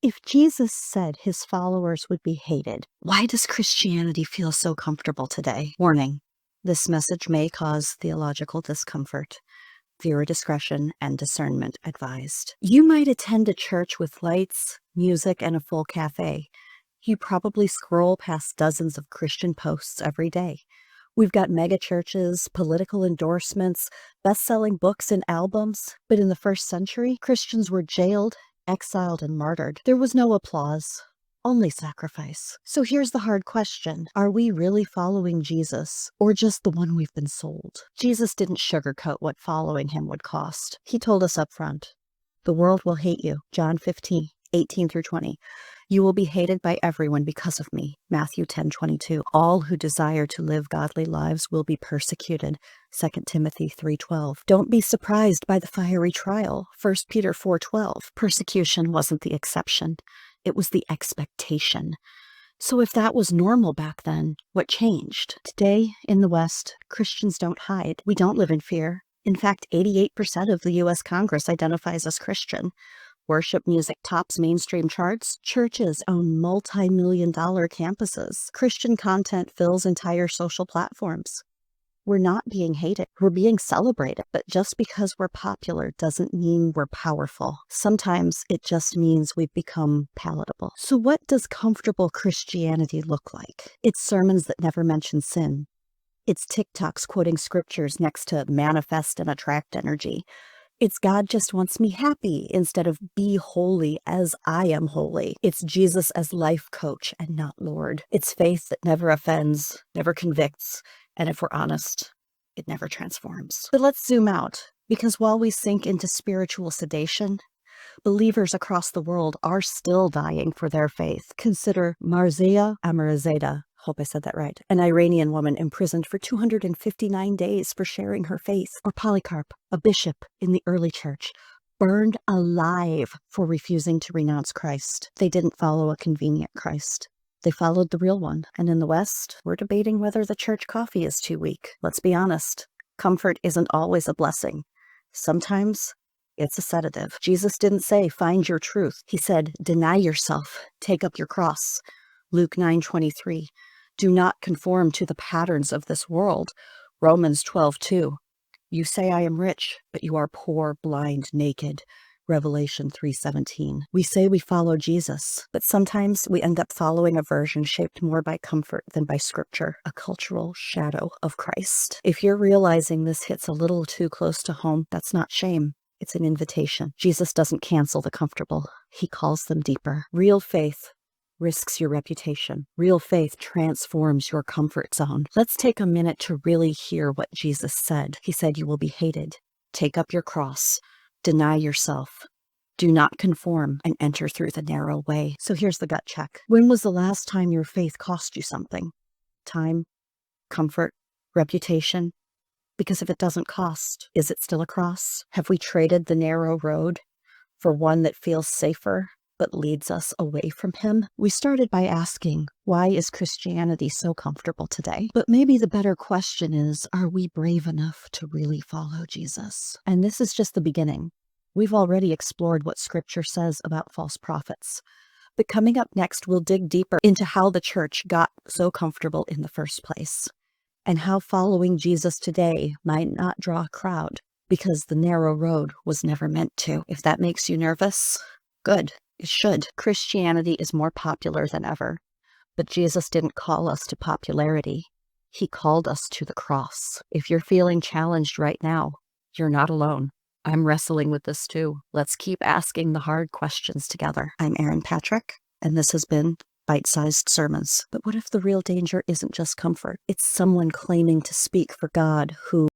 If Jesus said his followers would be hated, why does Christianity feel so comfortable today? Warning: this message may cause theological discomfort. Viewer discretion and discernment advised. You might attend a church with lights, music, and a full cafe. You probably scroll past dozens of Christian posts every day. We've got mega churches, political endorsements, best-selling books and albums. But in the first century, Christians were jailed, exiled, and martyred. There was no applause, only sacrifice. So here's the hard question. Are we really following Jesus, or just the one we've been sold? Jesus didn't sugarcoat what following him would cost. He told us up front, the world will hate you. John 15:18-20. You will be hated by everyone because of me. Matthew 10:22. All who desire to live godly lives will be persecuted. 2 Timothy 3:12. Don't be surprised by the fiery trial. 1 Peter 4:12. Persecution wasn't the exception. It was the expectation. So if that was normal back then, what changed? Today, in the West, Christians don't hide. We don't live in fear. In fact, 88% of the U.S. Congress identifies as Christian. Worship music tops mainstream charts. Churches own multi-million-dollar campuses. Christian content fills entire social platforms. We're not being hated. We're being celebrated. But just because we're popular doesn't mean we're powerful. Sometimes it just means we've become palatable. So what does comfortable Christianity look like? It's sermons that never mention sin. It's TikToks quoting scriptures next to manifest and attract energy. It's God just wants me happy instead of be holy as I am holy. It's Jesus as life coach and not Lord. It's faith that never offends, never convicts, and if we're honest, it never transforms. But let's zoom out, because while we sink into spiritual sedation, believers across the world are still dying for their faith. Consider Marzieh Amorizadeh. Hope I said that right. An Iranian woman imprisoned for 259 days for sharing her faith. Or Polycarp, a bishop in the early church, burned alive for refusing to renounce Christ. They didn't follow a convenient Christ. They followed the real one. And in the West, we're debating whether the church coffee is too weak. Let's be honest. Comfort isn't always a blessing. Sometimes it's a sedative. Jesus didn't say, find your truth. He said, deny yourself, take up your cross. Luke 9:23. Do not conform to the patterns of this world. Romans 12:2. You say I am rich, but you are poor, blind, naked. Revelation 3:17. We say we follow Jesus, but sometimes we end up following a version shaped more by comfort than by scripture, a cultural shadow of Christ. If you're realizing this hits a little too close to home, that's not shame. It's an invitation. Jesus doesn't cancel the comfortable. He calls them deeper. Real faith risks your reputation. Real faith transforms your comfort zone. Let's take a minute to really hear what Jesus said. He said, you will be hated. Take up your cross. Deny yourself. Do not conform and enter through the narrow way. So here's the gut check. When was the last time your faith cost you something? Time, comfort, reputation? Because if it doesn't cost, is it still a cross? Have we traded the narrow road for one that feels safer but leads us away from him? We started by asking, why is Christianity so comfortable today? But maybe the better question is, are we brave enough to really follow Jesus? And this is just the beginning. We've already explored what scripture says about false prophets. But coming up next, we'll dig deeper into how the church got so comfortable in the first place, and how following Jesus today might not draw a crowd because the narrow road was never meant to. If that makes you nervous, good. It should. Christianity is more popular than ever, but Jesus didn't call us to popularity. He called us to the cross. If you're feeling challenged right now, you're not alone. I'm wrestling with this too. Let's keep asking the hard questions together. I'm Erin Patrick, and this has been Bite-Sized Sermons. But what if the real danger isn't just comfort? It's someone claiming to speak for God who